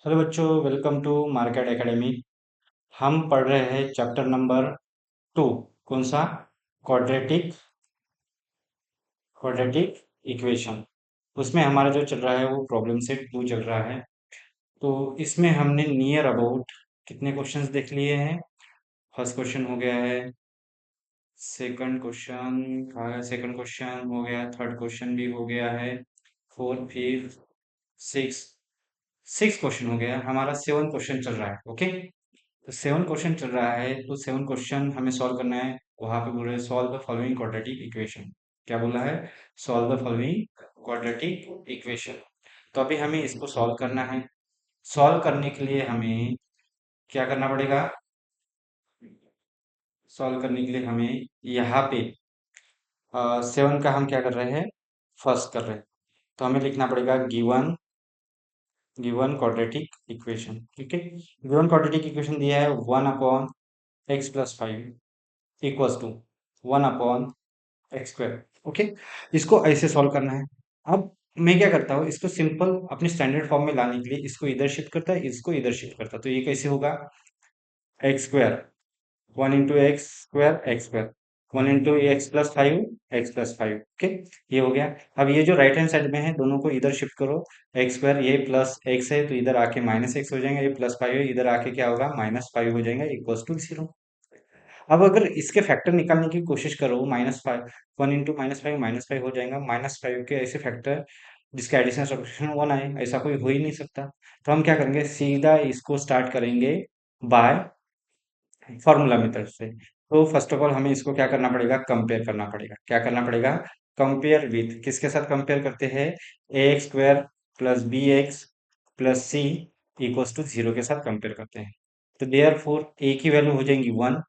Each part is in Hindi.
हेलो बच्चों, वेलकम टू मार्केट एकेडमी। हम पढ़ रहे हैं चैप्टर नंबर 2। कौन सा? Quadratic quadratic equation. उसमें हमारा जो चल रहा है वो प्रॉब्लम सेट 2 चल रहा है। तो इसमें हमने नियर अबाउट कितने क्वेश्चंस देख लिए हैं? फर्स्ट क्वेश्चन हो गया है, सेकंड क्वेश्चन हो गया, थर्ड क्वेश्चन भी हो गया है, fourth, fifth, six, six question हो गया। हमारा 7 क्वेश्चन चल रहा है। ओके, तो 7 क्वेश्चन चल रहा है, तो 7 क्वेश्चन हमें सॉल्व करना है। वहां पे बोल रहे हैं solve the following quadratic equation. क्या बोला है? Solve the following quadratic equation. तो अभी हमें इसको सॉल्व करना है। सॉल्व करने के लिए हमें क्या करना पड़ेगा? सॉल्व करने के लिए हमें यहाँ पे 7 का हम क्या कर रहे हैं? फर्स्ट कर रहे हैं। तो हमें लिखना पड़ेगा गिवन गिवन क्वाड्रेटिक इक्वेशन। ठीक है, गिवन क्वाड्रेटिक इक्वेशन दिया है 1/x+5 equals to 1/x²। Okay, इसको ऐसे सॉल्व करना है। अब मैं क्या करता हूँ, इसको सिंपल अपने स्टैंडर्ड फॉर्म में लाने के लिए इसको इधर शिफ्ट करता है, इसको इधर शिफ्ट करता है। तो ये कैसे होगा? x², 1 × x² x², 1 × x+5 x+5। Okay, ये हो गया। अब ये जो राइट हैंड साइड में है दोनों को इधर शिफ्ट करो। x², ये प्लस x है तो इधर आके माइनस x हो जाएगा, ये +5 है इधर आके क्या होगा? -5 हो जाएगा, इक्वल्स टू 0। अब अगर इसके फैक्टर निकालने की कोशिश करो, -5, 1 × -5 हो जाएगा, -5 के ऐसे फैक्टर जिसका एडिशन सब्ट्रैक्शन 1 आए, ऐसा कोई हो ही नहीं सकता। तो हम क्या करेंगे, सीधा इसको स्टार्ट करेंगे बाय फॉर्मूला मेथड से। तो फर्स्ट ऑफ ऑल हमें इसको क्या करना पड़ेगा? कंपेयर करना पड़ेगा। क्या करना पड़ेगा? कंपेयर विथ, किसके साथ कंपेयर करते हैं? ax² + bx + c equals to 0 के साथ कंपेयर करते हैं। तो देयरफॉर a की वैल्यू हो जाएंगी 1,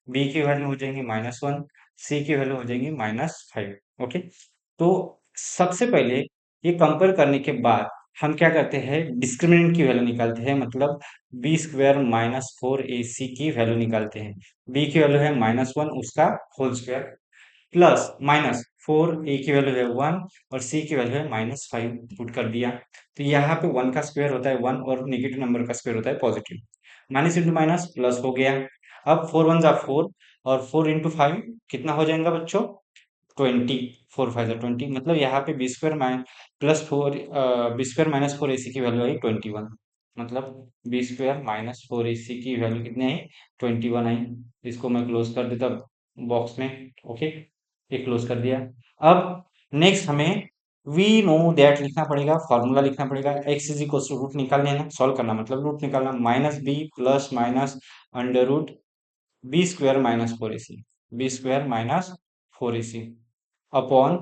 बी की वैल्यू हो जाएंगी -1, सी की वैल्यू हो जाएंगी -5। ओके, तो सबसे पहले ये कंपेयर करने के बाद हम क्या करते हैं? डिस्क्रिमिनेंट की वैल्यू निकालते हैं, मतलब b² - 4ac की वैल्यू निकालते हैं। b की वैल्यू है -1, उसका whole square, plus minus 4a की वैल्यू है 1 और c की वैल्यू है -5 पुट कर दिया। तो यहाँ पे 1 का स्क्वायर होता है 1 और नेगेटिव नंबर का स्क्वायर होता है positive. Minus into minus plus हो गया। अब 4 1 जा 4 और 4 × 5 कितना हो जाएगा बच्चों? 20। 4 5 20, मतलब यहाँ पे b² - 4ac की वैल्यू आई 21। मतलब b² - 4ac की वैल्यू कितनी आई? 21 आई। इसको मैं क्लोज कर देता बॉक्स में। ओके, ये क्लोज कर दिया। अब नेक्स्ट हमें वी नो दैट लिखना पड़ेगा, फॉर्मूला लिखना पड़ेगा। x is equal to root निकालने है ना, सॉल्व करना मतलब रूट निकालना, -b plus minus under root b² - 4ac upon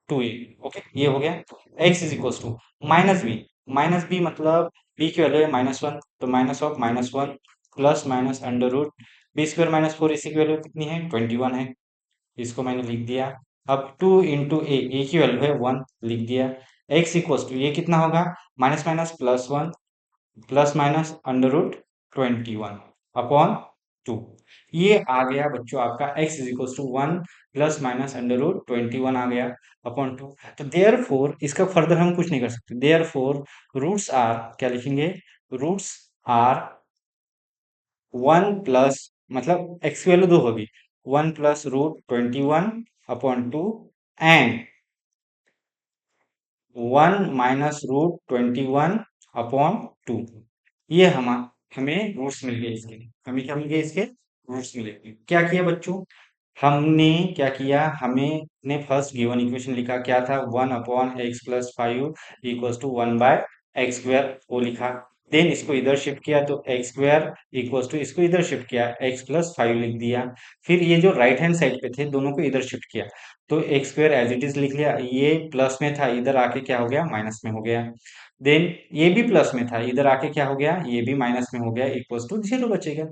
2a। Okay, ये हो गया। x is equal to -b मतलब b की वैल्यू है -1, तो minus of -1 plus minus under root b² - 4ac की वैल्यू कितनी है? 21 है। इसको मैंने लिख दिया। अब 2 इंटू ए की वैल्यू है 1, लिख दिया। x इक्वल टू ये कितना होगा? Minus minus plus 1 plus minus under root 21 upon 2। ये आ गया बच्चों आपका x is equal to 1 plus minus under root 21 आ गया अपॉन 2। तो देयर फोर इसका फर्दर हम कुछ नहीं कर सकते। देयर फोर रूट्स आर, क्या लिखेंगे? रूट्स आर 1 प्लस, मतलब x की वैल्यू 2 होगी, 1 plus root 21 upon 2 and 1 minus root 21 upon 2। ये हमें रूट्स मिल गए इसके। हमें क्या मिल गए? इसके रूट्स मिले। क्या किया बच्चों? हमने क्या किया? हमें ने फर्स्ट गिवन इक्वेशन लिखा, क्या था? 1/x+5 इक्वल्स टू 1/x², वो लिखा। देन इसको इधर शिफ्ट किया तो x² इक्वल्स टू, इसको इधर शिफ्ट किया x+5 लिख दिया। फिर ये जो राइट हैंड साइड पे थे दोनों को इधर शिफ्ट किया, तो x² एज इट इज लिख लिया। ये प्लस में था, इधर आके क्या हो गया? माइनस में हो गया। देन ये भी प्लस में था, इधर आके क्या हो गया? ये भी माइनस में हो गया, इक्वल्स टू 0 बचेगा।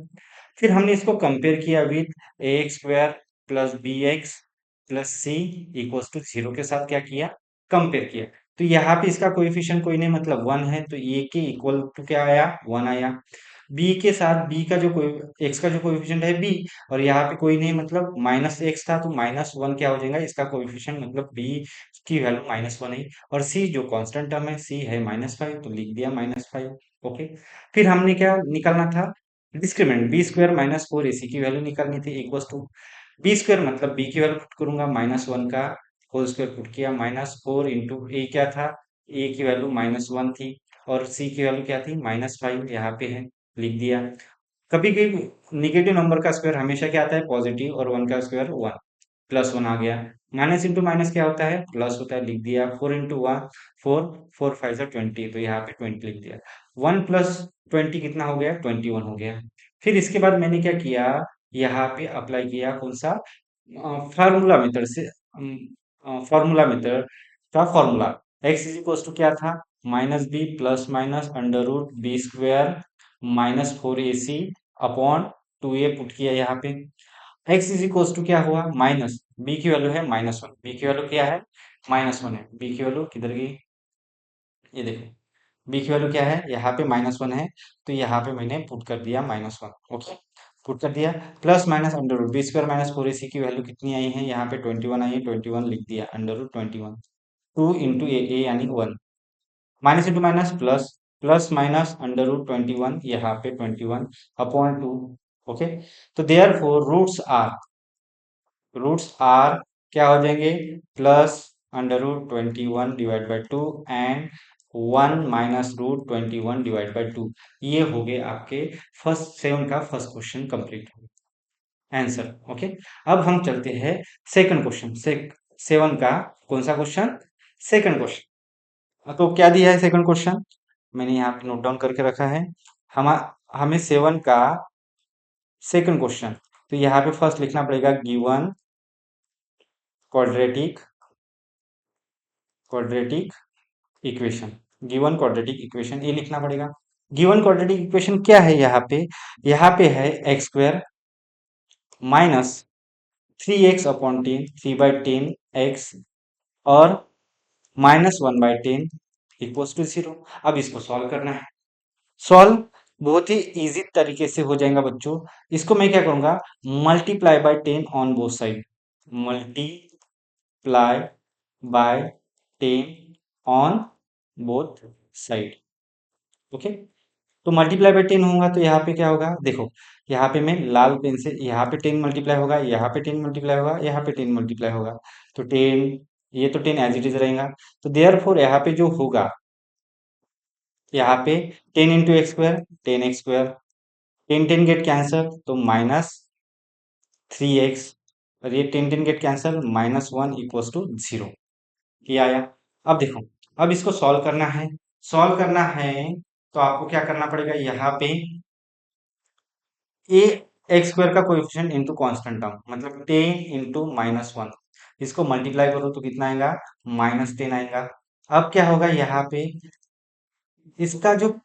फिर हमने इसको कंपेयर किया with ax² plus bx plus c equals to 0 के साथ क्या किया? कंपेयर किया। तो यहाँ पे इसका कोएफिशिएंट कोई नहीं, मतलब 1 है, तो ये के इक्वल टू क्या आया? 1 आया। b के साथ b का जो कोई x का जो कोएफिशिएंट है b, और यहाँ पे कोई नहीं, मतलब -x था, तो -1 क्या हो जाएगा इसका कोएफिशिएंट, मतलब b की वैल्यू -1 आई और सी जो कांस्टेंट टर्म है सी है -5 तो लिख दिया -5। ओके, फिर हमने क्या निकालना था, discriminant B square minus four ए सी की वैल्यू निकालनी थी इक्वल टू बी स्क्वायर मतलब बी की वैल्यू पुट करूंगा -1 का होल स्क्वायर पुट किया -4 इंटू ए क्या था, ए की वैल्यू -1 थी और सी की वैल्यू क्या थी -5 यहाँ पे है, लिख दिया। कभी कभी निगेटिव नंबर का स्क्वायर हमेशा क्या आता है पॉजिटिव और वन का स्क्वायर वन, +1 आ गया। माइनस इंटू माइनस क्या होता है प्लस होता है, लिख दिया। 4 इंटू 1 4, 4 5 20 तो यहाँ पे 20 लिख दिया। 1 + 20 कितना हो गया 21 हो गया। फिर इसके बाद मैंने क्या किया, यहाँ पे अप्लाई किया कौन सा फार्मूला मेथड से, फार्मूला मेथड का formula x is equal to क्या था -b plus minus under root B square -4ac upon 2a put किया यहाँ पे। एक्स इज इक्वल टू क्या हुआ माइनस बी की वैल्यू है -1, बी की वैल्यू क्या है -1 है, बी की वैल्यू किधर गई, ये देखो बी की वैल्यू क्या है यहाँ पे -1 है तो यहाँ पे मैंने पुट कर दिया -1। ओके, पुट कर दिया plus minus under root B square -4ac की वैल्यू कितनी आई है यहाँ पे 21 आई है, 21 लिख दिया अंडर रूट 21 2 इंटू ए यानी 1 minus into minus plus plus minus under root 21 यहाँ पे 21 अपॉन 2। ओके, तो देयर फोर रूट्स आर क्या हो जाएंगे plus under root 21 divide by 2 and 1 minus root 21 divide by 2। ये हो गए आपके फर्स्ट 7 का first question complete answer. Okay, अब हम चलते हैं सेकंड क्वेश्चन से 7 का कौन सा क्वेश्चन सेकंड क्वेश्चन। तो क्या दिया है सेकंड क्वेश्चन, मैंने यहाँ पे नोट डाउन करके रखा है। हम हमें 7 का सेकंड क्वेश्चन, तो यहाँ पे फर्स्ट लिखना पड़ेगा given quadratic quadratic equation, given quadratic equation ये लिखना पड़ेगा। गिवन क्वाड्रेटिक इक्वेशन क्या है यहाँ पे है एक्स स्क्वायर -3x/10 3/10 x और -1/10 इक्वल्स टू 0। अब इसको सॉल्व करना है, सॉल्व बहुत ही इजी तरीके से हो जाएगा बच्चों। इसको मैं क्या करूंगा multiply by 10 on both side, multiply by 10 on both side. Okay, तो मल्टीप्लाई बाय 10 होगा तो यहाँ पे क्या होगा देखो, यहाँ पे मैं लाल पेन से यहाँ पे 10 मल्टीप्लाई होगा, यहाँ पे 10 मल्टीप्लाई होगा, यहाँ पे 10 मल्टीप्लाई होगा, तो 10 ये तो 10 एज इट इज रहेगा। तो देयर फोर यहाँ पे जो होगा यहाँ पे 10 into x square 10x², 10 gate cancer तो -3x और ये 10 गेट कैंसर -1 इक्वल्स टू 0 ये आया। अब देखो, अब इसको सॉल्व करना है, सॉल्व करना है तो आपको क्या करना पड़ेगा यहाँ पे ए एक्स स्क्वायर का कोएफिशिएंट इनटू कांस्टेंट टर्म मतलब 10 इंटू -1, इसको मल्टीप्लाई करो तो कितना आएगा -10 आएगा। अब क्या होगा यहाँ पे इसका जो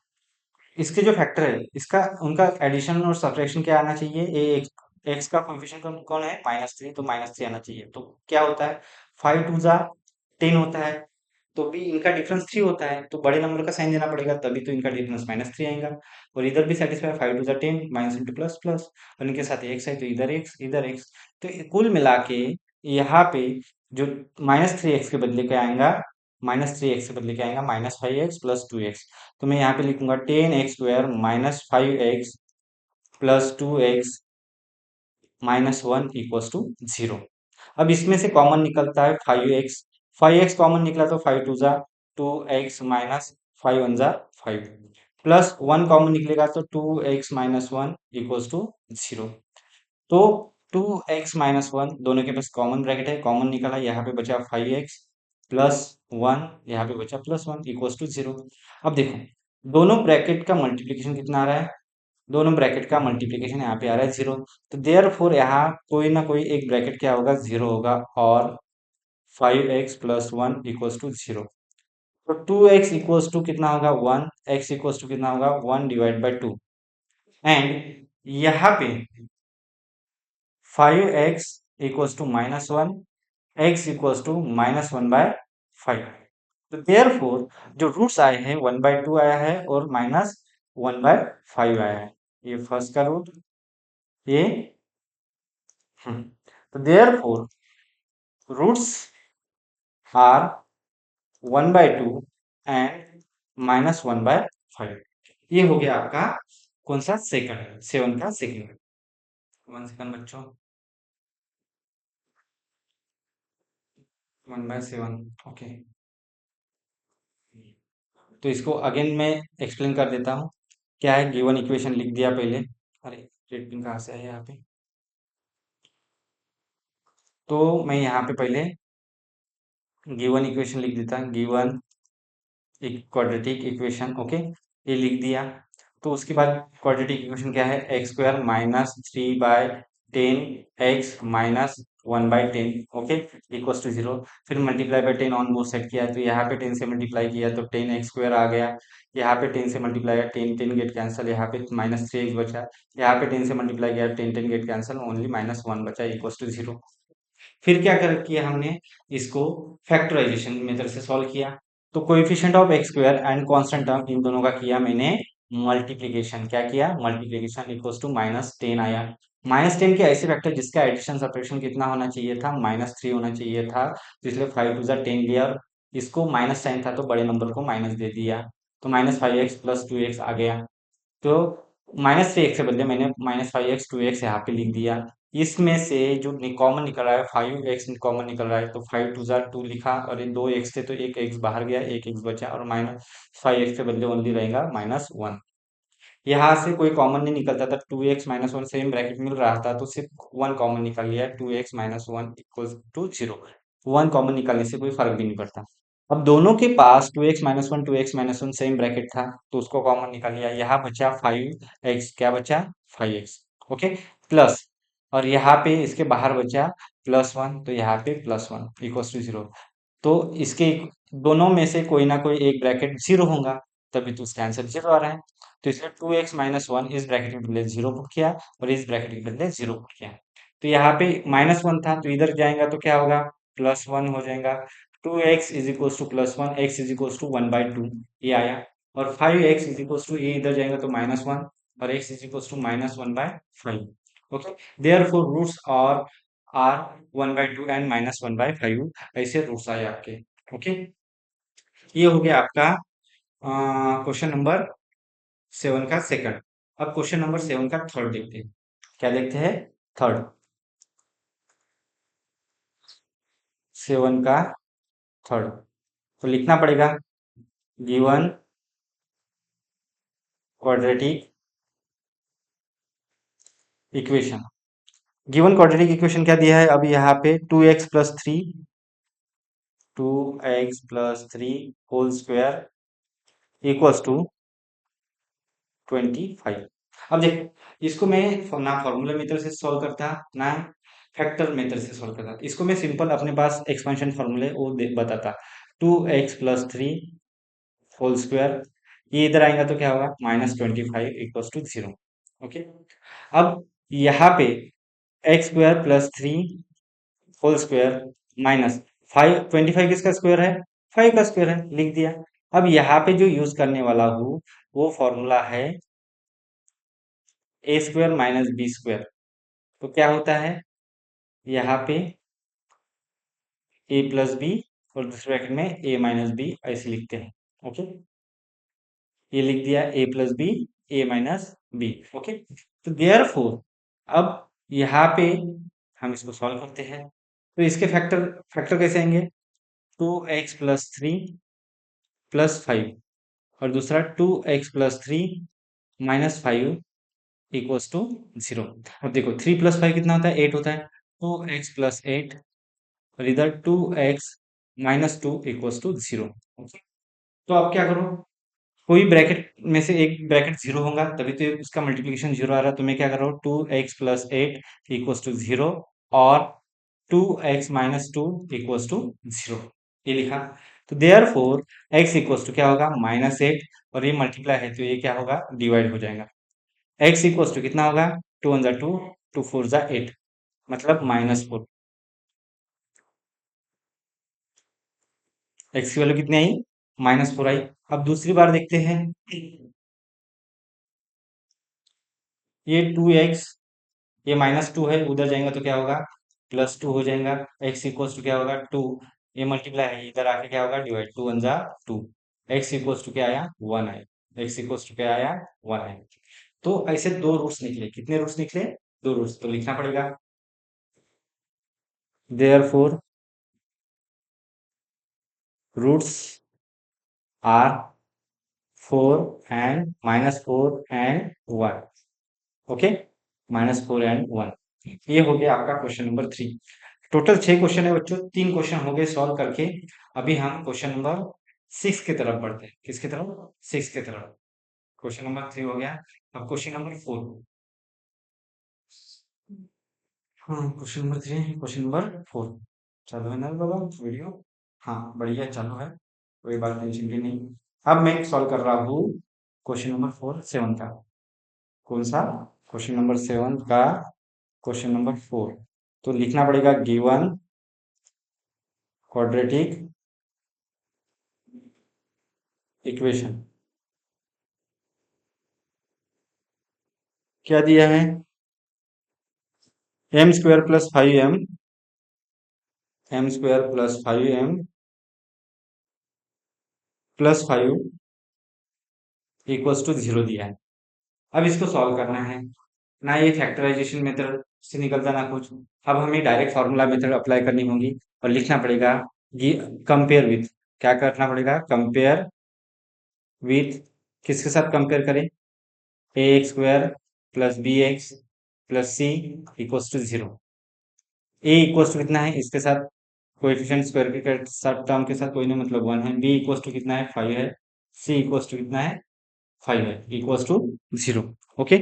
इसके जो फैक्टर है इसका उनका एडिशन और सब्ट्रैक्शन क्या आना चाहिए, ए एक्स का कोएफिशिएंट कौन है -3 तो -3 आना चाहिए। तो क्या होता है 5 2 10 होता है, तो भी इनका डिफरेंस 3 होता है तो बड़े नंबर का साइन देना पड़ेगा तभी तो इनका डिफरेंस -3 आएगा। और इधर भी satisfy 5 2 10 minus into plus plus और इनके साथ एक्स है तो इधर एक्स तो कुल मिला के यहाँ पे जो -3x के बदले क्या आएगा -3x के बदले क्या आएगा -5x प्लस 2x। तो मैं यहाँ पे लिखूंगा 10x² -5x plus 2x -1 equals to 0। अब इसमें से कॉमन निकलता है 5x, 5x कॉमन निकला तो 5 2 2x माइनस 5 1 5 प्लस 1 कॉमन निकलेगा तो 2x -1 इक्वल्स टू 0। तो 2x -1 दोनों के पास कॉमन ब्रैकेट है, कॉमन निकला यहाँ पे बचा 5x प्लस 1 यहाँ पे बचा +1 इक्वल्स टू 0। अब देखो दोनों ब्रैकेट का मल्टीप्लीकेशन कितना आ रहा है, दोनों ब्रैकेट का मल्टीप्लीकेशन यहाँ पे आ रहा है 0, तो देयर फोर यहाँ कोई ना कोई एक ब्रैकेट क्या होगा 0 होगा और 5x प्लस 1 इक्वल्स टू 0। तो 2x इक्वल्स टू कितना होगा 1, x इक्वल्स टू कितना होगा 1 डिवाइड बाई 2 एंड यहाँ पे 5x equals to -1 x equals to -1/5। तो देयर फोर जो रूट्स आए हैं 1/2 आया है और -1/5 आया है, ये फर्स्ट का रूट ये तो therefore roots are 1/2 and -1/5। ये हो गया आपका कौन सा सेकंड, 7 का सेकंड। 1 सेकंड बच्चों, 1/7। ओके, तो इसको अगेन मैं एक्सप्लेन कर देता हूँ। क्या है, गिवन इक्वेशन लिख दिया पहले। अरे, रेड पिन कहाँ से है यहाँ पे। तो मैं यहाँ पे पहले गिवन इक्वेशन लिख देता, गिवन एक क्वाड्रेटिक इक्वेशन। ओके, ये लिख दिया। तो उसके बाद क्वाड्रेटिक इक्वेशन क्या है, x² -3/10x-1/10। Okay, equals to 0। फिर multiply by 10 on both side किया, तो यहाँ पे 10 से मल्टीप्लाई किया तो 10x² आ गया। यहाँ पे 10 से मल्टीप्लाई किया, 10 10 गेट कैंसिल, यहाँ पे -3x बचा। यहाँ पे 10 से मल्टीप्लाई किया, 10 10 गेट कैंसिल, ओनली -1 बचा, इक्वल्स टू 0। फिर क्या कर किया हमने, इसको फैक्टराइजेशन मेथड से सॉल्व किया। तो coefficient of x square and constant term in दोनों का किया मैंने मल्टीप्लिकेशन। क्या किया, मल्टीप्लिकेशन, इक्वल्स टू -10 आया। -10 के ऐसे फैक्टर जिसका एडिशन सब्ट्रैक्शन कितना होना चाहिए था, -3 होना चाहिए था। तो इसलिए 5 टू 10 लिया, और इसको माइनस साइन था तो बड़े नंबर को माइनस दे दिया। तो -5x + 2x आ गया। तो -3x के बदले मैंने -5x 2x यहाँ पे लिख दिया। इसमें से जो कॉमन निकल रहा है, 5x कॉमन निकल रहा है, तो 5 टू जार 2 लिखा, और ये 2x थे तो एक x बाहर गया, एक x बचा, और -5x के बदले ओनली रहेगा -1। यहाँ से कोई कॉमन नहीं निकलता था, 2x-1 सेम ब्रैकेट मिल रहा था, तो सिर्फ 1 कॉमन निकल लिया, 2x-1 इक्वल्स टू 0। 1 कॉमन निकालने से कोई फर्क भी नहीं पड़ता। अब दोनों के पास 2x-1 सेम ब्रैकेट था, तो उसको कॉमन निकाल लिया। यहाँ बचा 5x, क्या बचा, 5x। ओके, प्लस, और यहाँ पे इसके बाहर बचा +1, तो यहाँ पे +1 इक्वल्स टू 0। तो इसके दोनों में से कोई ना कोई एक ब्रैकेट 0 होगा, तभी तो इसका आंसर 0 आ रहा है। तो इसलिए 2x-1 इस ब्रैकेट के बदले 0 पुट किया, और इस ब्रैकेट के बदले 0 पुट किया। तो यहाँ पे -1 था, तो इधर जाएगा तो क्या होगा, +1 हो जाएगा। 2x is equals to +1, x is equals to 1/2, ये आया। और 5x इज इक्वल्स टू, ये इधर जाएगा तो -1, और x is equals to -1/5। Okay, therefore roots are 1/2 and -1/5, ऐसे रूट्स आए आपके। ओके, ये हो गया आपका क्वेश्चन नंबर 7 का सेकंड। अब क्वेश्चन नंबर 7 का थर्ड देखते हैं। क्या देखते हैं, थर्ड, 7 का थर्ड। तो लिखना पड़ेगा, given quadratic equation. Given quadratic equation क्या दिया है, अब यहाँ पे 2x + 3 whole square equals to 25। अब देख, इसको मैं ना फॉर्मूला मेथड से सॉल्व करता, ना फैक्टर मेथड से सॉल्व करता। इसको मैं सिंपल अपने पास एक्सपेंशन फॉर्मूले वो बताता। 2x + 3 होल स्क्वायर, ये इधर आएगा तो क्या होगा, -25 इक्वल्स टू 0। ओके, अब यहाँ पे x² + 3 होल स्क्वायर माइनस 25 किसका स्क्वायर है, 5 का स्क्वायर है, लिख दिया। अब यहाँ पे जो यूज करने वाला हूँ वो फॉर्मूला है a² - b²। तो क्या होता है, यहाँ पे a + b, और दूसरे ब्रैकेट में a - b, ऐसे लिखते हैं। ओके, ये लिख दिया a + b, a - b। Okay, तो देयरफॉर अब यहाँ पे हम इसको सॉल्व करते हैं। तो इसके फैक्टर फैक्टर कैसे आएंगे, 2x + 3 + 5, और दूसरा 2x + 3 - 5 इक्वल्स टू 0। अब देखो, 3 + 5 कितना होता है, 8 होता है। 2x + 8, और इधर 2x - 2 इक्वल्स टू 0। तो अब क्या करो, कोई ब्रैकेट में से एक ब्रैकेट 0 होगा, तभी तो उसका मल्टीप्लिकेशन 0 आ रहा है। तो मैं क्या कर रहा हूँ, 2x + 8 इक्वल्स टू 0, और 2x - 2 इक्वल्स टू 0, ये लिखा। तो therefore x equals to क्या होगा, -8, और ये मल्टीप्लाई है तो ये क्या होगा, डिवाइड हो जाएगा। एक्स इक्वल्स टू कितना होगा, 2 × 2, 2 × 4 = 8, मतलब -4। एक्स की वैल्यू कितनी आई, -4 आई। अब दूसरी बार देखते हैं, ये 2x, ये -2 है, उधर जाएगा तो क्या होगा, +2 हो जाएगा। एक्स इक्वल्स टू क्या होगा, 2। ये मल्टीप्लाई है, इधर आके क्या होगा डिवाइड, टू वन जा टू, एक्स इक्वल्स टू क्या आया, वन आया, एक्स इक्वल्स टू क्या आया, वन आया। तो ऐसे दो रूट्स निकले, कितने रूट्स निकले, दो रूट्स, तो लिखना पड़ेगा therefore roots are four and minus four and one, okay, minus four and one. ये हो गया आपका question number three. Total 6 question है बच्चों, 3 क्वेश्चन हो गए सॉल्व करके। अभी हम क्वेश्चन नंबर सिक्स की तरफ बढ़ते हैं, किसकी तरफ, सिक्स की तरफ। क्वेश्चन नंबर थ्री हो गया, अब क्वेश्चन नंबर फोर। हाँ, question number three, question number four चालू है ना बाबा वीडियो? हाँ बढ़िया चालू है, कोई बात टेंशन की नहीं। अब मैं सॉल्व कर रहा हूँ क्वेश्चन नंबर फोर सेवन का। कौन सा, क्वेश्चन नंबर सेवन का क्वेश्चन नंबर फोर। तो लिखना पड़ेगा गिवन क्वाड्रेटिक इक्वेशन। क्या दिया है, M square plus five m square plus five M plus five equals to zero दिया है। अब इसको सॉल्व करना है, ना ये फैक्टराइजेशन मेथड से निकलता ना कुछ। अब हमें डायरेक्ट फार्मूला मेथड अप्लाई करनी होगी और लिखना पड़ेगा कंपेयर विथ, क्या करना पड़ेगा, कंपेयर विथ, किसके साथ कंपेयर करें, A x square plus B x plus C equals to zero. A equals to कितना है, इसके साथ कोएफिशिएंट स्क्वायर के साथ टर्म के साथ कोई नहीं मतलब वन है, बी इक्वल्स टू कितना है, फाइव है, सी इक्वल्स टू कितना है, फाइव है, इक्वल्स टू जीरो। ओके,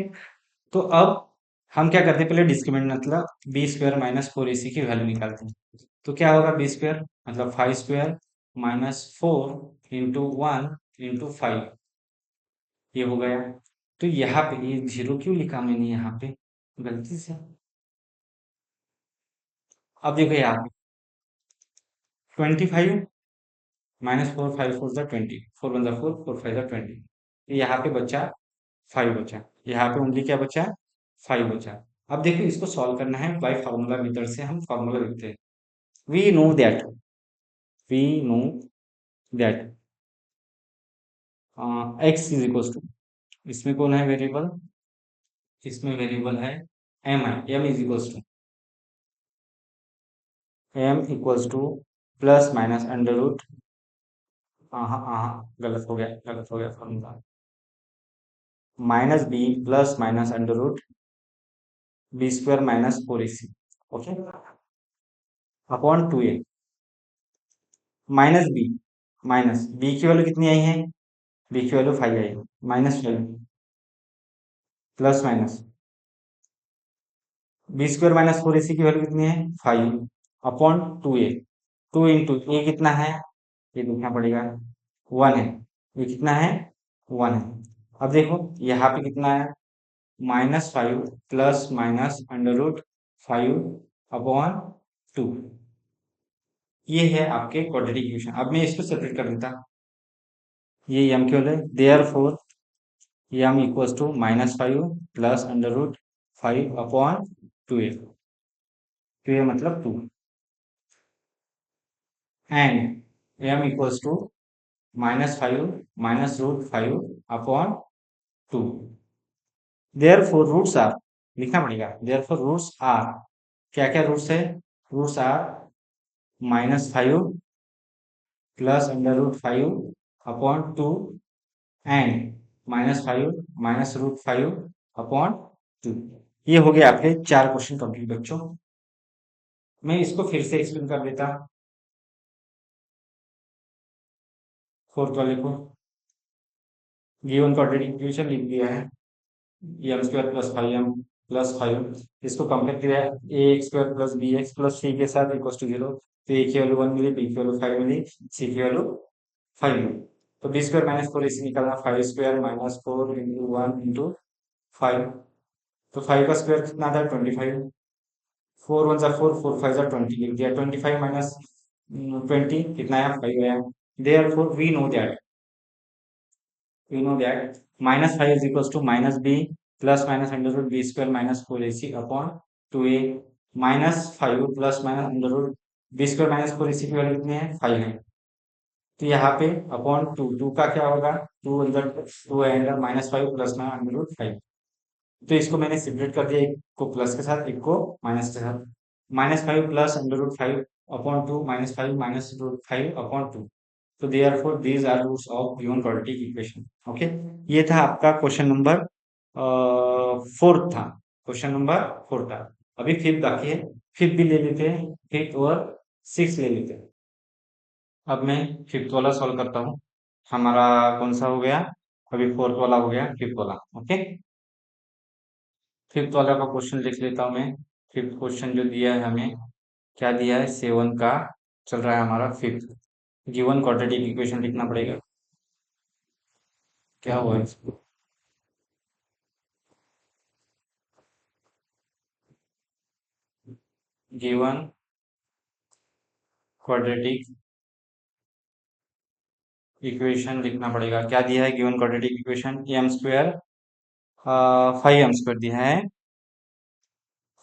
तो अब हम क्या करते हैं, पहले डिस्क्रिमिनेंट मतलब बी स्क्वायर माइनस फोर ए सी की वैल्यू निकालते हैं। तो क्या होगा, बी स्क्वायर मतलब five square minus four into one into five, ये हो गया। तो यहाँ पे ये जीरो क्यों लिखा मैंने यहाँ पे गलती से। अब देखो यहाँ पे 25 माइनस फोर, फाइव फोर जा 20, फोर वन जा फोर, फोर फाइव जा 20, यहाँ पे बचा फाइव बचा, यहाँ पे ओनली क्या बचा, फाइव बचा। अब देखो इसको सॉल्व करना है बाय फार्मूला मेथड से, हम फार्मूला लिखते हैं। We know that, we know that X is equal to, इसमें कौन है वेरिएबल, इसमें वेरिएबल है M I, M is equal to, M equals to plus minus under root, हाँ हाँ गलत हो गया, गलत हो गया formula, minus B plus minus under root B square minus four ए सी, ओके, अपॉन टू ए, माइनस बी, माइनस बी की वैल्यू कितनी आई है, बी की वैल्यू फाइव आई है, minus five plus minus b square minus four ए सी की वैल्यू कितनी है, five, upon two a, two into a कितना है, ये देखना पड़ेगा, वन है, ये कितना है, वन है। अब देखो यहाँ पे कितना है, minus five plus minus under root five upon two, ये है आपके क्वाड्रेटिक इक्वेशन। अब मैं इसको सेपरेट कर देता, ये एम क्यों है, therefore m equals to minus five plus under root five upon two a मतलब two, and m equals to minus five minus root five upon two. Therefore roots are, लिखना पड़ेगा देयर फोर रूट्स आर, क्या क्या रूट्स है, roots are minus five plus under root five upon two and minus five minus root five upon two. ये हो गया आपके 4 क्वेश्चन कंप्लीट बच्चों। मैं इसको फिर से एक्सप्लेन कर देता, फोर्थ वाले को, गिवन क्वाड्रेटिक इक्वेशन लिख दिया है, M square plus five M plus five, इसको कंपेयर किया है A x square plus B x plus सी के साथ इक्वल टू जीरो। तो ए की वैल्यू वन मिली, बी की वैल्यू फाइव मिली, सी की वैल्यू फाइव मिली। तो बी स्क्वायर माइनस फोर इसे निकालना, five square minus four into one into five, तो फाइव का स्क्वायर कितना था, 25, फोर वन जा फोर, फोर फाइव जा 20 लिख दिया, 25 माइनस 20 कितना आया, फाइव आया। Therefore we know that minus five is equal to minus B plus minus under root B square minus four A c upon two A, minus five plus minus under root B square minus four ए सी की वैल्यू कितनी है 5 है। तो यहाँ पे अपॉन टू, टू का क्या होगा, टू अंदर टू आएगा माइनस फाइव प्लस में अंडर रूट फाइव। तो इसको मैंने सेपरेट कर दिया, एक को प्लस के साथ एक को माइनस के साथ। Minus five plus under root five upon two minus five minus root five upon two. तो therefore these are roots of given quadratic equation. Okay, ये था आपका क्वेश्चन नंबर फोर्थ था, क्वेश्चन नंबर फोर था। अभी फिफ्थ बाकी है, फिफ्थ भी ले लेते हैं, फिफ्थ और सिक्स ले लेते हैं। अब मैं फिफ्थ वाला सॉल्व करता हूँ। हमारा कौन सा हो गया, अभी फोर्थ वाला हो गया, फिफ्थ वाला। ओके, फिफ्थ वाला का क्वेश्चन लिख लेता हूँ मैं। फिफ्थ क्वेश्चन जो दिया है हमें, क्या दिया है, सेवन का चल रहा है हमारा फिफ्थ। गिवन क्वाड्रेटिक इक्वेशन लिखना पड़ेगा। क्या हुआ इसको, गिवन क्वाड्रेटिक इक्वेशन लिखना पड़ेगा। क्या दिया है given quadratic equation, m square, five m square दिया है,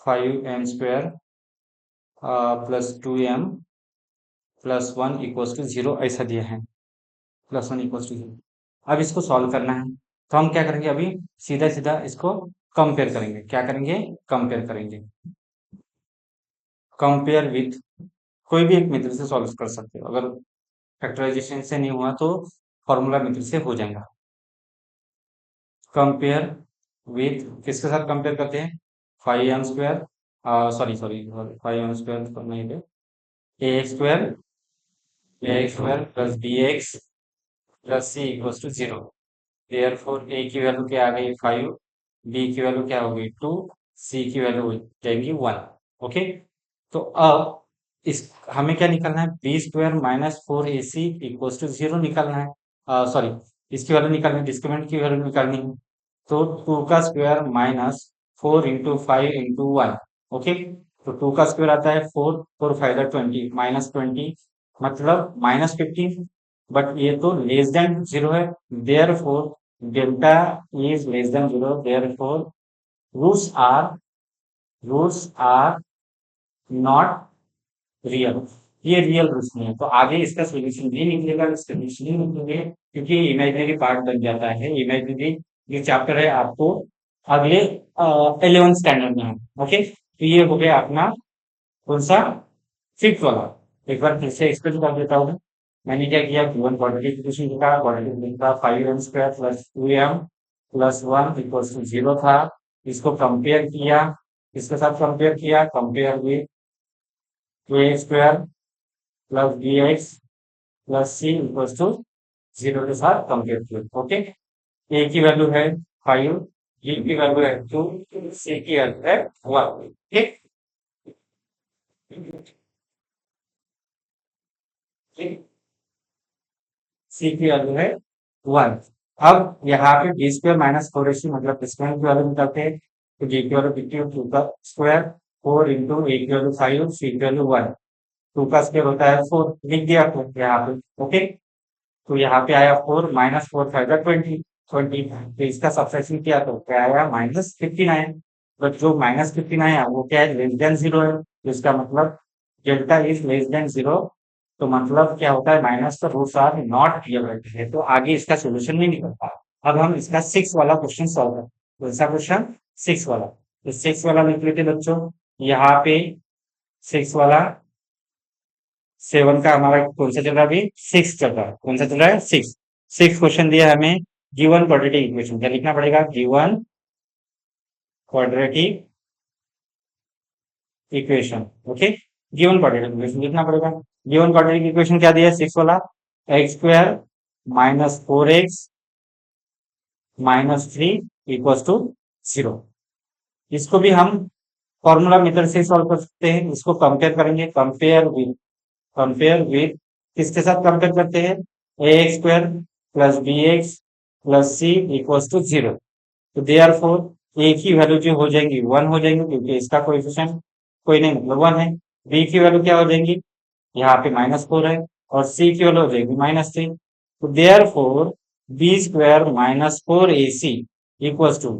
five m square plus two m plus one equals to zero, ऐसा दिया है, plus one equals to zero. अब इसको सॉल्व करना है, तो हम क्या करेंगे, अभी सीधा सीधा इसको कंपेयर करेंगे। क्या करेंगे, कंपेयर करेंगे। कंपेयर विथ, कोई भी एक मेथड से सॉल्व कर सकते हो। अगर फैक्टराइजेशन से नहीं हुआ तो फॉर्मूला मेथड से हो जाएगा। कंपेयर विथ, किसके साथ कंपेयर करते हैं, five m square, sorry sorry, five m square नहीं थे, a square plus B x plus C equals to zero. Therefore a की वैल्यू क्या आ गई 5, बी की वैल्यू क्या हो गई 2, सी की वैल्यू हो जाएगी 1। ओके, तो अब इस हमें क्या निकालना है, b square minus four A c equals to zero निकालना है। सॉरी, इसकी वैल्यू निकालनी है, डिस्क्रिमिनेंट की वैल्यू निकालनी है। तो टू का square minus four into five into one. Okay, तो टू का स्क्वायर आता है फोर, फोर फाइव 20 माइनस 20 मतलब माइनस 15। बट ये तो लेस देन जीरो है, therefore delta is less than zero, therefore roots are roots are not real. ये रियल रूट्स नहीं है, तो आगे इसका सोल्यूशन नहीं निकलेगा, इसका सोल्यूशन नहीं निकलेंगे, क्योंकि इमेजिनरी पार्ट बन जाता है। इमेजिनरी ये चैप्टर है आपको अगले 11th स्टैंडर्ड में है। ओके, तो ये हो गया अपना कौन सा, फिफ्थ वाला। एक बार फिर से एक्सप्लेन कर देता हूँ। मैंने क्या किया, गिवन क्वाड्रेटिक इक्वेशन लिखा, क्वाड्रेटिक लिखा five m square plus two m plus one equals to zero था। इसको कंपेयर किया, इसके साथ कंपेयर किया, compare with a square plus B x plus C equals to zero के साथ कंपेयर किया। ओके, ए की वैल्यू है फाइव, बी की वैल्यू है टू, सी की वैल्यू है वन। ठीक, ठीक, सी की वैल्यू है वन। अब यहाँ पे D square minus four AC मतलब डिस्क्वायर की वैल्यू निकालते हैं। तो डी की वैल्यू कितनी होती है, टू का स्क्वायर, फोर इंटू ए की वैल्यू फाइव, सी की वैल्यू वन। टू का स्क्वायर होता है फोर, लिख दिया आपको यहाँ पे। ओके, तो यहाँ पे आया फोर माइनस फोर फाइव 20, 20, तो इसका सब्सट्रैक्शन किया तो क्या आया माइनस 59। बट जो माइनस 59 है वो क्या है, लेस देन जीरो है, तो इसका मतलब delta is less than zero. तो मतलब क्या होता है, माइनस का रूट्स आर नॉट रियल है, तो आगे इसका सोल्यूशन नहीं निकलता। अब हम इसका सिक्स वाला क्वेश्चन सॉल्व करते हैं। कौन सा क्वेश्चन, सिक्स वाला। तो सिक्स वाला लिख लेते बच्चों, यहाँ पे सिक्स वाला, सेवन का हमारा कौन सा चल रहा है, अभी सिक्स चल रहा है। कौन सा चल रहा है, सिक्स। सिक्स क्वेश्चन दिया है हमें, गिवन क्वाड्रेटिक इक्वेशन। क्या लिखना पड़ेगा, given quadratic equation. Okay, given quadratic equation लिखना पड़ेगा। गिवन क्वाड्रेटिक इक्वेशन क्या दिया है, सिक्स वाला, x square minus four x minus three equal to zero. इसको भी हम फॉर्मूला मेथड से सॉल्व कर सकते हैं। इसको कंपेयर करेंगे, कंपेयर विथ किसके साथ कंपेयर करते हैं, a x square plus B x plus c equal to zero. तो दे आर फोर ए की वैल्यू जो हो जाएंगी वन हो जाएंगी, क्योंकि इसका कोएफिशिएंट कोई नहीं मतलब वन है। बी की वैल्यू क्या हो जाएंगी, यहाँ पे माइनस फोर है, और सी की वैल्यू हो जाएगी माइनस थ्री। तो therefore b square minus four A c equal to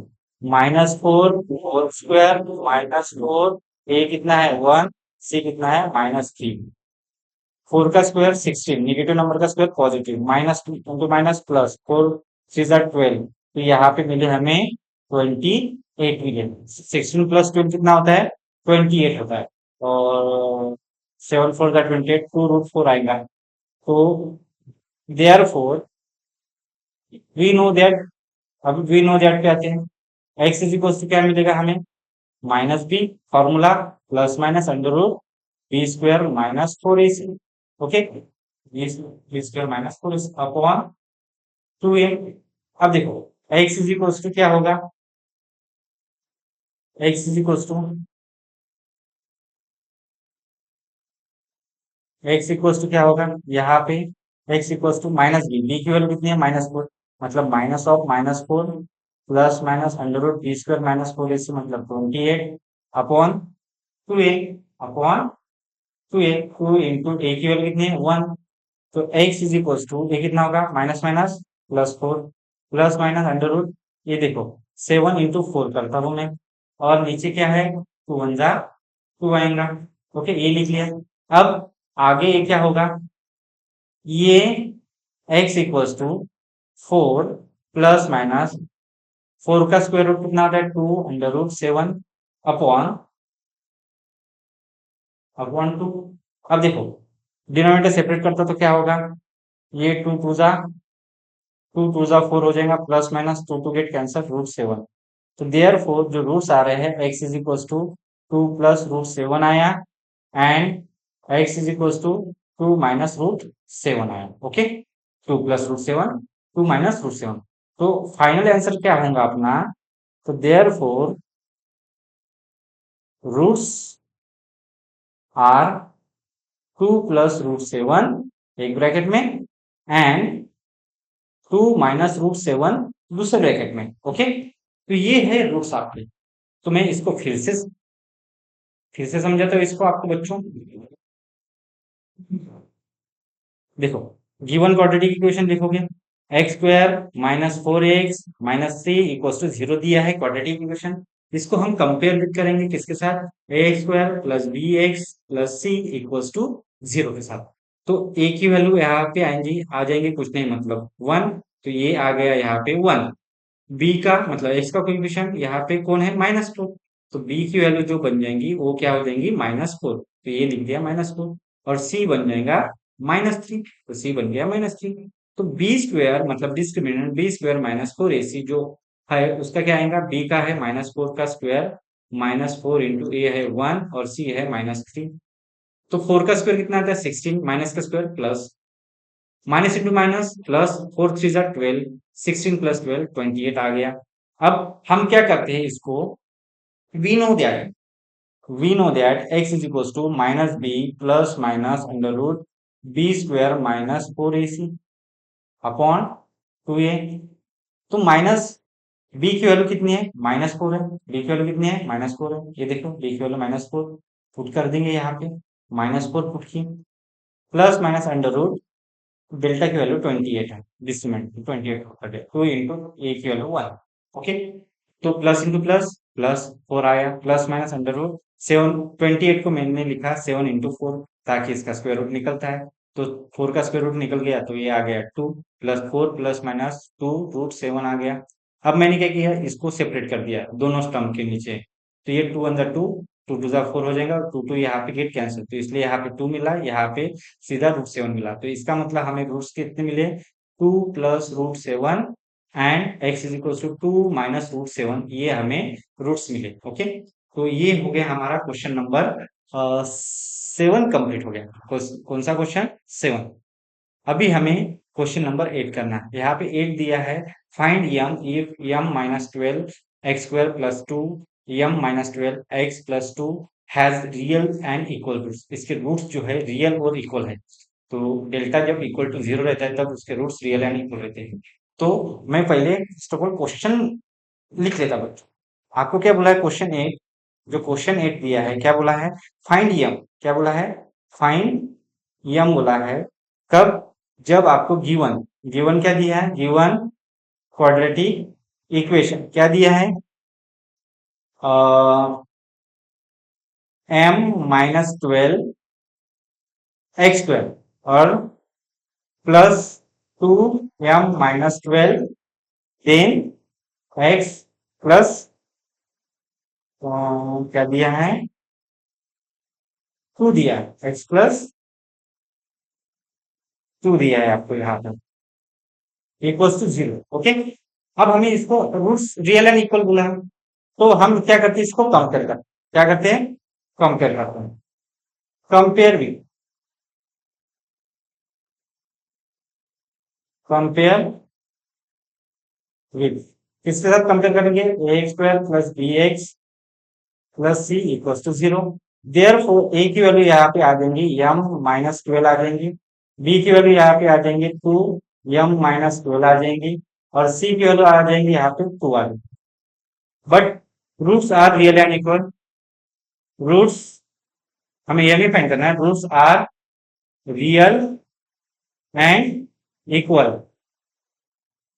minus four whole square minus four, a कितना है वन, सी कितना है माइनस थ्री। 4 का स्क्वायर 16, नेगेटिव नंबर का square positive, minus two into minus plus, 4 three jar 12, तो यहाँ पे मिले हमें 28 मिले। 16 प्लस 12 कितना होता है? 28 होता है। और 7 4 का 28, 2√4 आएगा। तो therefore we know that, अब वी नो दैट पे आते हैं। एक्स इज इक्वल टू क्या मिलेगा हमें? Minus b, formula plus minus under root B square minus 4ac। Okay, b square minus 4ac upon 2a। अब देखो एक्स इज इक्वल टू क्या होगा? X is equal to x equal to क्या होगा यहाँ पे? X equal to minus b, b की वैल्यू कितनी है? -4, मतलब minus of -4 plus minus under root B square minus 4ac, मतलब 28 upon 2a, upon 2a। 2 into ए की वैल्यू कितनी है? 1। तो x is equal to a कितना होगा? Minus minus +4 plus minus under root, ये देखो 7 इंटू 4 करता हूं मैं, और नीचे क्या है? 2 वन जा 2 आएगा। ओके, ये लिख लिया। अब आगे ये क्या होगा? ये x equals to 4 plus minus 4 का स्क्वायर रूट कितना होता है? 2 अंडर रूट 7 अपॉन अपॉन 2। अब देखो डिनोमिनेटर सेपरेट करता तो क्या होगा? ये 2 2 जा 4 हो जाएगा, प्लस माइनस 2 2 गेट कैंसल, √7। तो देयर फोर जो रूट्स आ रहे हैं, x is equal to 2 plus √7 आया, and x is equal to 2 minus √7 आया। Okay, 2 plus √7, 2 minus √7। तो फाइनल आंसर क्या होगा अपना? तो therefore roots are 2 plus √7 एक ब्रैकेट में, एंड 2 माइनस √7 दूसरे ब्रैकेट में। ओके, तो ये है रूट्स आपके। तो मैं इसको फिर से समझाता हूँ इसको आपको बच्चों। देखो, गिवन क्वाड्रेटिक इक्वेशन लिखोगे, x square minus 4x minus 3 equal to 0 दिया है क्वाड्रेटिक इक्वेशन। इसको हम कंपेयर करेंगे किसके साथ? X square plus B x plus c equal to 0 के साथ। तो ए की वैल्यू यहाँ पे आएंगी, आ जाएंगे कुछ नहीं मतलब 1, तो ये आ गया यहाँ पे 1। बी का मतलब एक्स का कोएफिशिएंट यहाँ पे कौन है? -4, तो बी की वैल्यू जो बन जाएंगी वो क्या हो जाएंगी? -4, तो ये लिख दिया -4। और सी बन जाएगा -3, तो सी बन गया -3। तो बी स्क्वायर मतलब डिस्क्रिमिनेंट बी स्क्वायर -4ac जो है उसका क्या आएगा? बी का है -4 का स्क्वायर, -4 इंटू ए है 1 और सी है -3। तो 4 का स्क्वायर कितना आता है? 16, माइनस का square plus, minus into minus plus, 4 3 जा 12, 16 प्लस 12 28 आ गया। अब हम क्या करते हैं इसको? We know that x is equal to minus B plus minus under root B square -4ac upon 2a। तो माइनस बी की वैल्यू कितनी है? -4 है। बी की वैल्यू कितनी है? -4 है। ये देखो बी की वैल्यू -4 पुट कर देंगे यहाँ पे, -4 पुट की, plus minus under root delta की वैल्यू 28 है, डिस्क्रिमिनेंट 28 होता है, 2 इंटू ए की वैल्यू 1। ओके, तो प्लस इंटू प्लस प्लस 4 आया, प्लस माइनस अंडर रूट 7, 28 को मैंने लिखा 7 इंटू 4 ताकि इसका स्क्वायर रूट निकलता है। तो 4 का स्क्वायर रूट निकल गया, तो ये आ गया 2 प्लस 4 प्लस माइनस 2√7 आ गया। अब मैंने क्या किया? इसको सेपरेट कर दिया दोनों स्टर्म के नीचे, तो ये 2 अंदर 2, 2 2 जा 4 हो जाएगा, 2 2 यहाँ पे गेट कैंसिल, तो इसलिए यहाँ पे 2 मिला, यहाँ पे सीधा √7 मिला। तो इसका मतलब हमें रूट्स कितने मिले? 2 plus √7 and x is equal to 2 minus √7, ये हमें रूट्स मिले। ओके, तो ये हो गया हमारा क्वेश्चन नंबर 7 कंप्लीट हो गया। कौन सा क्वेश्चन? 7। अभी हमें क्वेश्चन नंबर 8 करना है। यहाँ पे 8 दिया है, find m if m -12 x square plus 2 m -12 x plus 2 has real and equal roots. इसके रूट्स जो है रियल और इक्वल है। तो डेल्टा जब इक्वल टू 0 रहता है तब उसके रूट्स रियल एंड इक्वल रहते हैं। तो मैं पहले फर्स्ट ऑफ ऑल क्वेश्चन लिख लेता बच्चों। आपको क्या बोला है? क्वेश्चन 8, जो क्वेश्चन 8 दिया है क्या बोला है? फाइंड यम, क्या बोला है? फाइंड यम बोला है। कब? जब आपको गिवन गिवन क्या दिया है? गिवन क्वाड्रेटिक इक्वेशन क्या दिया है? m -12 एक्स स्क्वायर और plus 2m-12 then x plus क्या दिया है, 2 दिया है, x प्लस 2 दिया है आपको यहाँ पर इक्वल्स टू 0। ओके, अब हमें इसको रूट्स रियल एंड इक्वल बोला है, तो हम क्या करते हैं, इसको कंपेयर करते हैं। क्या करते हैं, कंपेयर करते हैं। कंपेयर विथ, कंपेयर विथ किसके साथ कंपेयर करेंगे, a square plus B x plus c equal to 0। Therefore a की वैल्यू यहाँ पे आ जाएंगी m-12 आ जाएंगी, बी की वैल्यू यहाँ पे आ जाएंगे 2m-12 आ जाएंगी, और सी की वैल्यू आ जाएंगी यहाँ पे 2 आ जाएंगी। But roots are real and equal. Roots हमें यह भी फाइंड करना है, roots are real and equal,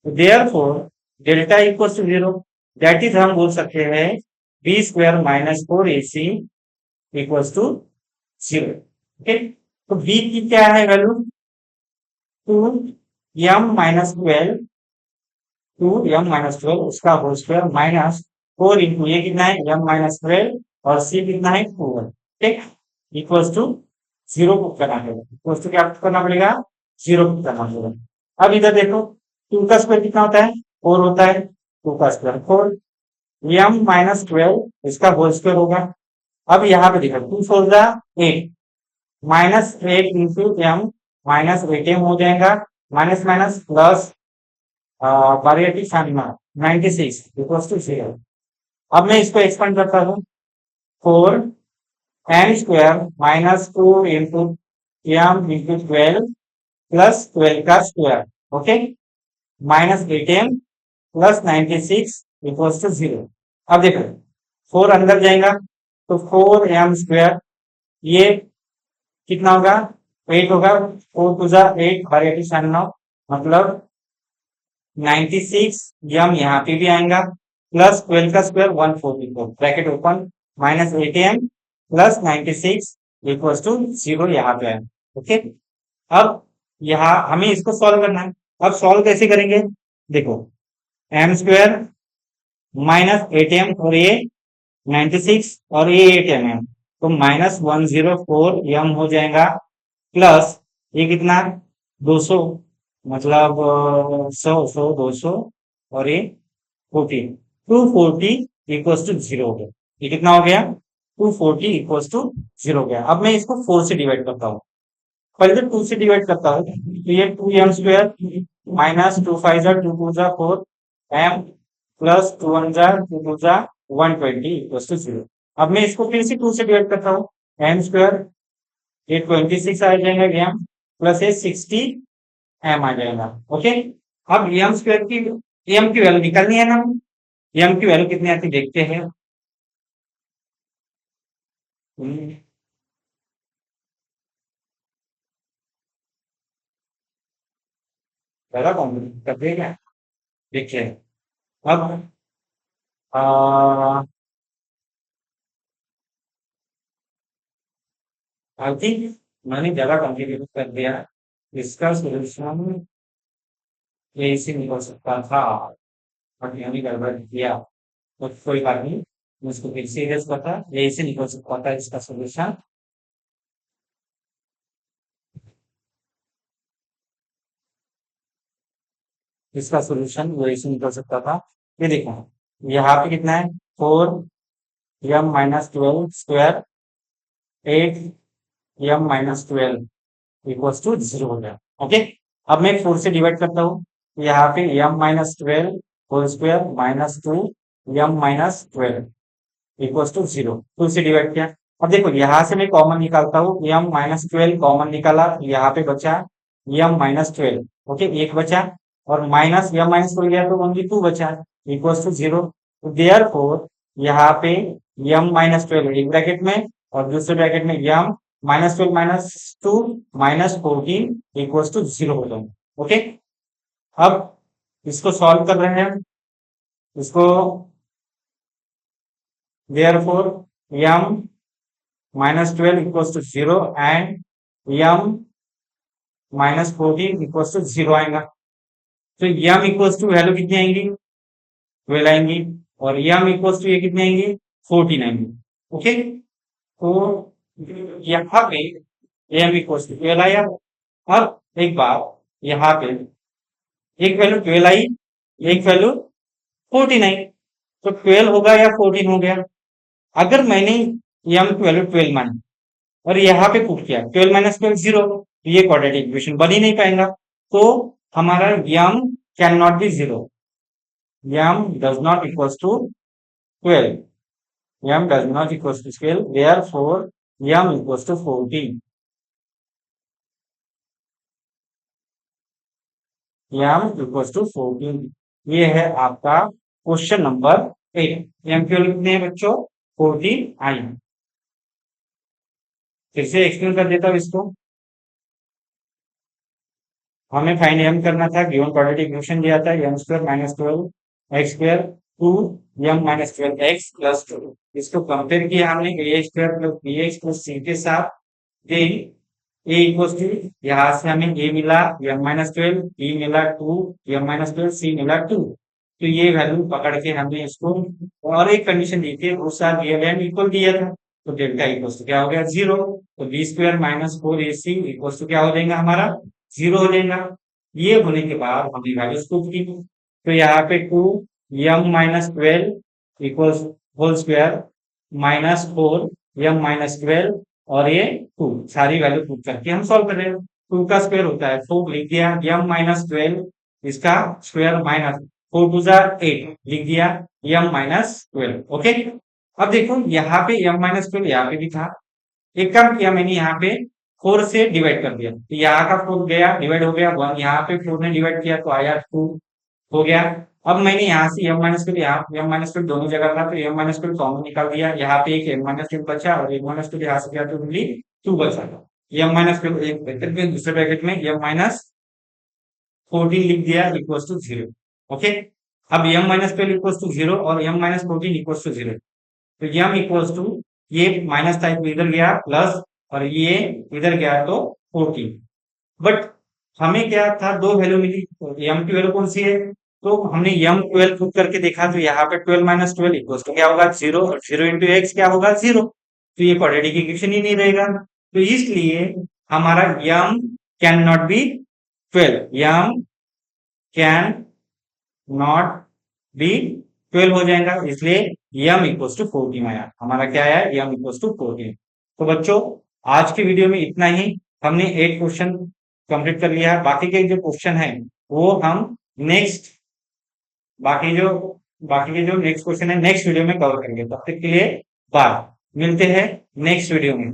therefore delta equal to 0। That is हम बोल सकते हैं b square minus 4ac equals to 0। Okay, तो बी की क्या है वैल्यू, 2m-12, 2m-12 उसका होल स्क्वायर माइनस 4 इंटू ये कितना है m-12 और c कितना है 2। ठीक, इक्वल्स टू 0 पुट करना पड़ेगा, इक्वल्स टू क्या पुट करना पड़ेगा, 0 पुट करना पड़ेगा। अब इधर देखो 2 का स्क्वायर कितना होता है, 4 होता है, 2 का स्क्वायर 4, m-12 इसका होल स्क्वायर होगा। अब यहाँ पे देखो 2 4 जा 8, minus 8 into m minus 8m हो जाएगा, minus minus plus 96 equals to 0। अब मैं इसको एक्सपेंड करता हूँ, 4m square minus 2 into m into 12 plus 12 का square, okay, minus 8m plus 96 equals to 0। अब देखो 4 अंदर जाएगा तो 4m स्क्वायर, ये कितना होगा, 8 होगा, 4 टू जा 8 बार 8 96, मतलब 96 m यहाँ पे भी आएगा, प्लस 12 का square 144 bracket open, minus 8m plus 96 equals to 0 यहाँ पे आएगा। ओके, अब यहाँ हमें इसको सॉल्व करना है। अब सॉल्व कैसे करेंगे, देखो m स्क्वायर माइनस 8m और ये 96 और ये 8m है, तो माइनस 104m हो जाएगा, प्लस ये कितना 200, मतलब 100 200 और ये 14, 240 इक्वल्स टू 0 हो गया। ये कितना हो गया, 240 इक्वल्स टू 0 हो गया। अब मैं इसको 4 से डिवाइड करता हूँ, पहले तो 2 से डिवाइड करता हूँ, तो ये 2m स्क्वायर माइनस 2 5 जा 2 2 जा 4 m प्लस 2 1 जा 2 2 जा 120 इक्वल्स टू 0। अब मैं इसको फिर से 2 से डिवाइड करता हूँ, m स्क्वायर ये 26 आ जाएगा m प्लस ये 60 m आ जाएगा। ओके, अब m स्क्वायर की m की वैल्यू निकालनी है ना, m की वैल्यू कितनी आती देखते हैं। पहला कॉम्प्लीमेंट कर देगा, देखिए अब आई थिंक मैंने ज्यादा कॉम्प्लिकेटेड कर दिया, इसका सोल्यूशन ये इसी निकल सकता था, बट मैंने गड़बड़ किया, तो कोई बात नहीं, मैं इसको फिर सीरियस करता, ये इसी निकल सकता था इसका सोल्यूशन। इसका सोल्यूशन वो इसी निकल सकता था। ये देखो यहाँ पे कितना है, 4m-12 square 8m-12 equals to 0 हो गया। ओके, अब मैं 4 से डिवाइड करता हूँ, यहाँ पे m-12 whole square minus 2m-12 equals to 0, 2 से डिवाइड किया। अब देखो यहाँ से मैं कॉमन निकालता हूँ, m-12 कॉमन निकाला, यहाँ पे बचा m-12, ओके, एक बचा, और माइनस m माइनस हो गया तो ओनली 2 बचा, इक्वल्स टू 0। देयर फोर यहाँ पे m-12 एक ब्रैकेट में और दूसरे ब्रैकेट में m-12 minus 2 minus 14 equals to 0 हो जाएगा। ओके, अब इसको सॉल्व कर रहे हैं, इसको therefore m-12 equals to 0 and m -14 = 0 आएगा। तो यम इक्वल्स टू वैल्यू कितनी आएंगी, 12 आएंगी, और यम इक्वल्स टू ये कितनी आएंगी, 14 आएंगी। ओके, तो यहाँ पे एम इक्वल्स टू 12 आया। अब एक बात, यहाँ पे एक वैल्यू 12 आई, एक वैल्यू 14 आई, तो 12 होगा या 14 हो गया। अगर मैंने यम की वैल्यू 12 मानी और यहाँ पे पुट किया 12 माइनस 12 0, तो ये क्वाड्रेटिक इक्वेशन बन ही नहीं पाएगा। तो हमारा m can not be 0, yum does not equals to 12, yum does not equals to 12, therefore yum equals to 14, yum equals to 14। ये है आपका क्वेश्चन नंबर 8। यम की वैल्यू कितने हैं बच्चों, 14 आई। फिर से एक्सप्लेन कर देता हूँ इसको। हमें फाइंड एम करना था, गिवन क्वाड्रेटिक इक्वेशन दिया था m square minus 12 x square two m minus 12 x plus 2। इसको कंपेयर किया हमने a square plus B x plus सी के साथ। देन ए इक्वल्स टू, यहाँ से हमें ए मिला एम माइनस 12, बी मिला 2 एम माइनस 12, सी मिला 2। तो ये वैल्यू पकड़ के हमने इसको, और एक कंडीशन दी थी उस साथ रियल एंड इक्वल दिया था, तो डेल्टा इक्वल्स टू क्या हो गया, 0। तो b square minus 4ac equals to क्या हो जाएगा हमारा, 0 हो जाएगा। ये होने के बाद हमने वैल्यूज पुट की, तो यहाँ पे 2 M minus 12 equals whole square minus 4 M minus 12, और ये 2 सारी वैल्यू पुट करके हम सॉल्व कर रहे हैं। 2 का स्क्वायर होता है 4, लिख दिया एम माइनस 12, इसका स्क्वायर माइनस 4 टू जार 8, लिख दिया एम माइनस 12। ओके, अब देखो यहाँ पे एम माइनस 12 यहाँ पे भी था, एक काम किया मैंने यहाँ पे 4 से डिवाइड कर दिया, तो यहाँ का 4 गया डिवाइड हो गया 1, यहाँ पे 4 ने डिवाइड किया तो आया 2 हो गया। अब मैंने यहाँ से एम माइनस ट्वेल्व, यहाँ एम माइनस ट्वेल्व दोनों जगह था, तो एम माइनस ट्वेल्व कॉमन निकाल दिया, यहाँ पे एक एम माइनस ट्वेल्व बचा और एम माइनस ट्वेल्व यहाँ से गया तो ओनली 2 बचा था। एम माइनस ट्वेल्व एक ब्रैकेट में, दूसरे ब्रैकेट में एम माइनस 14 लिख दिया इक्वल्स टू 0। ओके, अब m minus twelve equals to 0 और एम माइनस 14 इक्वल्स टू 0, तो एम इक्वल्स टू, ये माइनस टाइप इधर गया प्लस, और ये इधर गया तो 14। बट हमें क्या था, दो वैल्यू मिली, तो एम की वैल्यू कौन सी है, तो हमने एम 12 पुट करके देखा, तो यहाँ पे 12 माइनस 12 इक्वल्स टू क्या होगा, 0, और 0 इंटू एक्स क्या होगा, 0। तो ये क्वाड्रेटिक इक्वेशन ही नहीं रहेगा, तो इसलिए हमारा m can not be 12, m can not be 12 हो जाएगा, इसलिए एम इक्वल्स टू 14 आया। हमारा क्या आया, एम इक्वल्स टू 14। तो बच्चों आज की वीडियो में इतना ही, हमने 8 क्वेश्चन कंप्लीट कर लिया है। बाकी के जो क्वेश्चन है वो हम नेक्स्ट, बाकी जो बाकी के जो नेक्स्ट क्वेश्चन है नेक्स्ट वीडियो में कवर करेंगे। तब तक के लिए बाय, मिलते हैं नेक्स्ट वीडियो में।